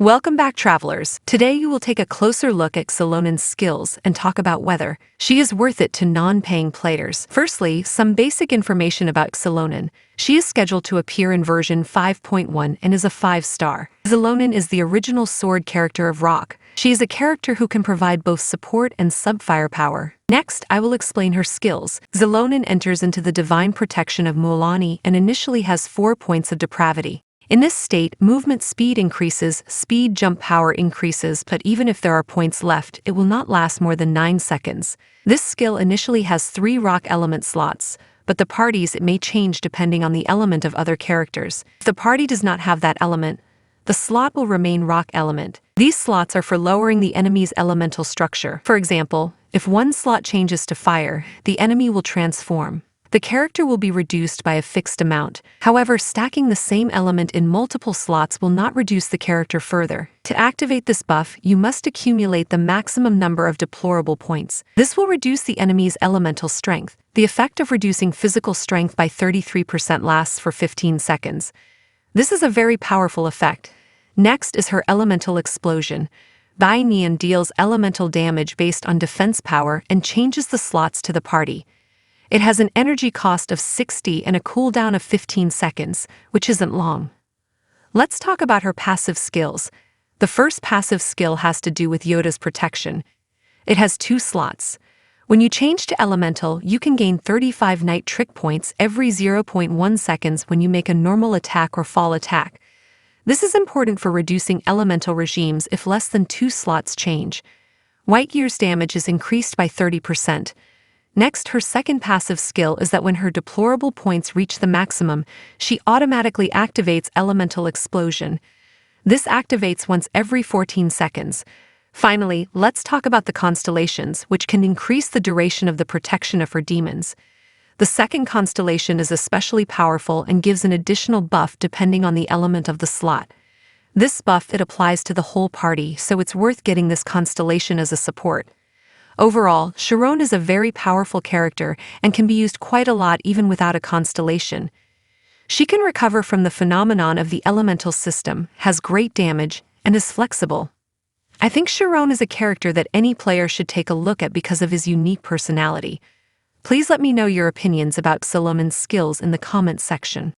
Welcome back, travelers. Today you will take a closer look at Xilonen's skills and talk about whether she is worth it to non-paying players. Firstly, some basic information about Xilonen. She is scheduled to appear in version 5.1 and is a 5-star. Xilonen is the original sword character of Rock. She is a character who can provide both support and sub-firepower. Next, I will explain her skills. Xilonen enters into the divine protection of Mualani and initially has 4 points of depravity. In this state, movement speed increases, speed jump power increases, but even if there are points left, it will not last more than 9 seconds. This skill initially has 3 rock element slots, but the parties it may change depending on the element of other characters. If the party does not have that element, the slot will remain rock element. These slots are for lowering the enemy's elemental structure. For example, if one slot changes to fire, the enemy will transform. The character will be reduced by a fixed amount. However, stacking the same element in multiple slots will not reduce the character further. To activate this buff, you must accumulate the maximum number of deplorable points. This will reduce the enemy's elemental strength. The effect of reducing physical strength by 33% lasts for 15 seconds. This is a very powerful effect. Next is her elemental explosion. Bai Nian deals elemental damage based on defense power and changes the slots to the party. It has an energy cost of 60 and a cooldown of 15 seconds, which isn't long. Let's talk about her passive skills. The first passive skill has to do with Yoda's protection. It has 2 slots. When you change to Elemental, you can gain 35 Night Trick points every 0.1 seconds when you make a normal attack or fall attack. This is important for reducing elemental regimes if less than 2 slots change. White Gear's damage is increased by 30%. Next, her second passive skill is that when her deplorable points reach the maximum, she automatically activates Elemental Explosion. This activates once every 14 seconds. Finally, let's talk about the constellations, which can increase the duration of the protection of her demons. The second constellation is especially powerful and gives an additional buff depending on the element of the slot. This buff it applies to the whole party, so it's worth getting this constellation as a support. Overall, Xilonen is a very powerful character and can be used quite a lot even without a constellation. She can recover from the phenomenon of the elemental system, has great damage, and is flexible. I think Xilonen is a character that any player should take a look at because of his unique personality. Please let me know your opinions about Xilonen's skills in the comments section.